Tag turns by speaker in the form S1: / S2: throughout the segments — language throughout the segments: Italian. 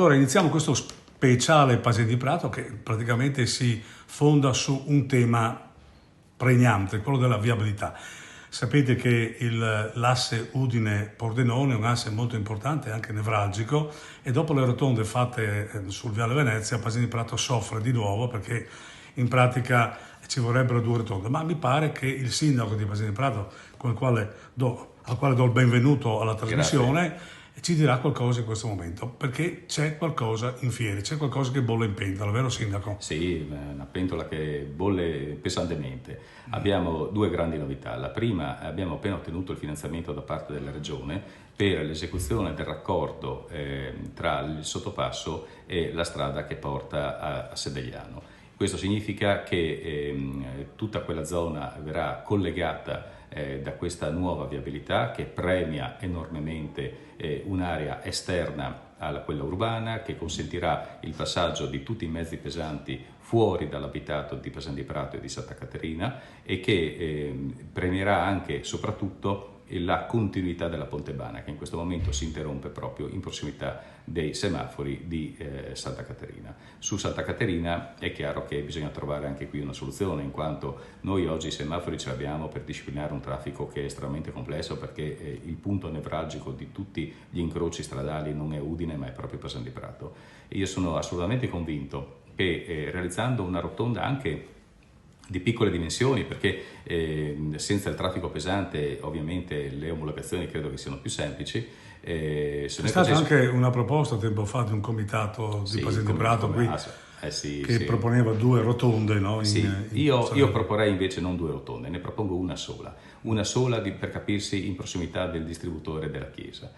S1: Allora iniziamo questo speciale Pasini di Prato che praticamente si fonda su un tema pregnante, quello della viabilità. Sapete che l'asse Udine-Pordenone è un asse molto importante, anche nevralgico, e dopo le rotonde fatte sul Viale Venezia, Pasini di Prato soffre di nuovo perché in pratica ci vorrebbero 2 rotonde. Ma mi pare che il sindaco di Pasini di Prato, al quale do il benvenuto alla trasmissione, ci dirà qualcosa in questo momento, perché c'è qualcosa in fiere, c'è qualcosa che bolle in pentola, vero sindaco?
S2: Sì, una pentola che bolle pesantemente. Abbiamo 2 grandi novità. La prima, abbiamo appena ottenuto il finanziamento da parte della Regione per l'esecuzione del raccordo tra il sottopasso e la strada che porta a Sedegliano. Questo significa che tutta quella zona verrà collegata da questa nuova viabilità che premia enormemente un'area esterna a quella urbana, che consentirà il passaggio di tutti i mezzi pesanti fuori dall'abitato di Pasini di Prato e di Santa Caterina e che premierà anche e soprattutto la continuità della Pontebana, che in questo momento si interrompe proprio in prossimità dei semafori di Santa Caterina. Su Santa Caterina è chiaro che bisogna trovare anche qui una soluzione, in quanto noi oggi i semafori ce l'abbiamo per disciplinare un traffico che è estremamente complesso, perché il punto nevralgico di tutti gli incroci stradali non è Udine ma è proprio Pasini di Prato. E io sono assolutamente convinto che realizzando una rotonda anche di piccole dimensioni, perché senza il traffico pesante ovviamente le omologazioni credo che siano più semplici.
S1: C'è stata anche una proposta tempo fa di un comitato di Pasini di Prato qui che proponeva 2 rotonde, no?
S2: Io proporrei invece non 2 rotonde, ne propongo una sola per capirsi in prossimità del distributore della chiesa.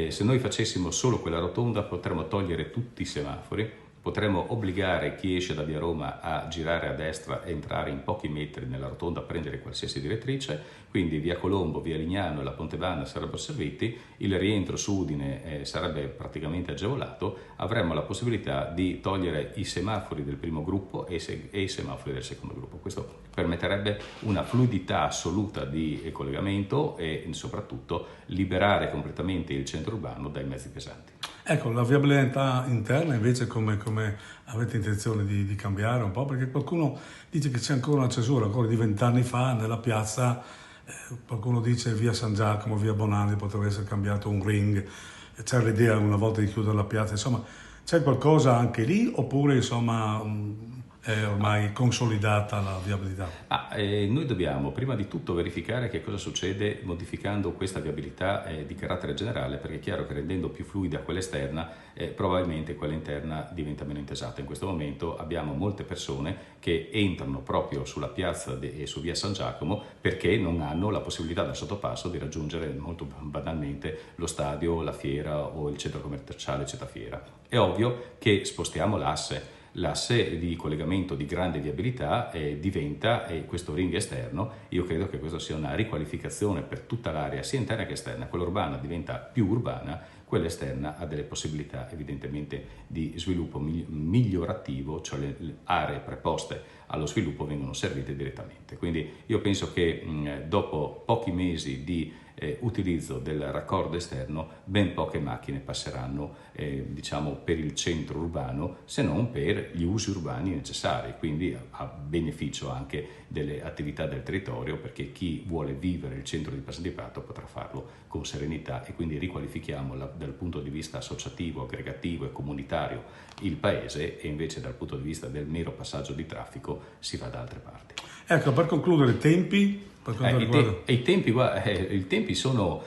S2: Se noi facessimo solo quella rotonda potremmo togliere tutti i semafori, potremmo obbligare chi esce da via Roma a girare a destra e entrare in pochi metri nella rotonda a prendere qualsiasi direttrice, quindi via Colombo, via Lignano e la Pontebana sarebbero serviti, il rientro su Udine sarebbe praticamente agevolato, avremmo la possibilità di togliere i semafori del primo gruppo e i semafori del secondo gruppo. Questo permetterebbe una fluidità assoluta di collegamento e soprattutto liberare completamente il centro urbano dai mezzi pesanti.
S1: Ecco, la viabilità interna invece come avete intenzione di cambiare un po'? Perché qualcuno dice che c'è ancora una cesura, ancora di 20 anni fa nella piazza, qualcuno dice via San Giacomo, via Bonanni potrebbe essere cambiato un ring, c'era l'idea una volta di chiudere la piazza, insomma c'è qualcosa anche lì oppure insomma è ormai consolidata la viabilità?
S2: Noi dobbiamo prima di tutto verificare che cosa succede modificando questa viabilità di carattere generale, perché è chiaro che rendendo più fluida quella esterna probabilmente quella interna diventa meno intesata. In questo momento abbiamo molte persone che entrano proprio sulla piazza e su via San Giacomo perché non hanno la possibilità dal sottopasso di raggiungere molto banalmente lo stadio, la fiera o il centro commerciale Città Fiera. È ovvio che spostiamo l'asse di collegamento di grande viabilità diventa questo ring esterno. Io credo che questa sia una riqualificazione per tutta l'area, sia interna che esterna. Quella urbana diventa più urbana, quella esterna ha delle possibilità evidentemente di sviluppo migliorativo, cioè le aree preposte allo sviluppo vengono servite direttamente. Quindi io penso che dopo pochi mesi di utilizzo del raccordo esterno ben poche macchine passeranno per il centro urbano, se non per gli usi urbani necessari, quindi a beneficio anche delle attività del territorio, perché chi vuole vivere il centro di Pasini di Prato potrà farlo con serenità e quindi riqualifichiamo dal punto di vista associativo, aggregativo e comunitario il paese, e invece dal punto di vista del mero passaggio di traffico si va da altre parti.
S1: Ecco, per concludere, tempi?
S2: I tempi sono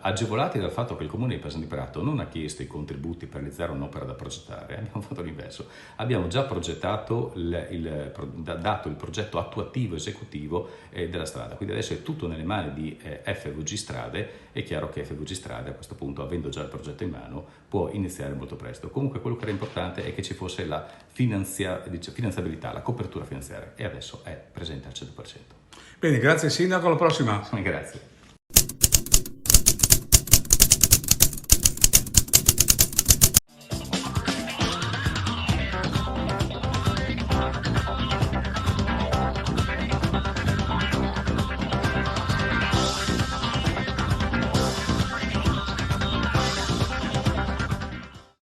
S2: agevolati dal fatto che il Comune di Pasini di Prato non ha chiesto i contributi per realizzare un'opera da progettare, abbiamo fatto l'inverso. Abbiamo già progettato, dato il progetto attuativo esecutivo della strada, quindi adesso è tutto nelle mani di FVG Strade. È chiaro che FVG Strade a questo punto, avendo già il progetto in mano, può iniziare molto presto. Comunque quello che era importante è che ci fosse la finanziabilità, la copertura finanziaria, e adesso è presente al 100%.
S1: Bene, grazie Sindaco, alla prossima.
S2: Grazie.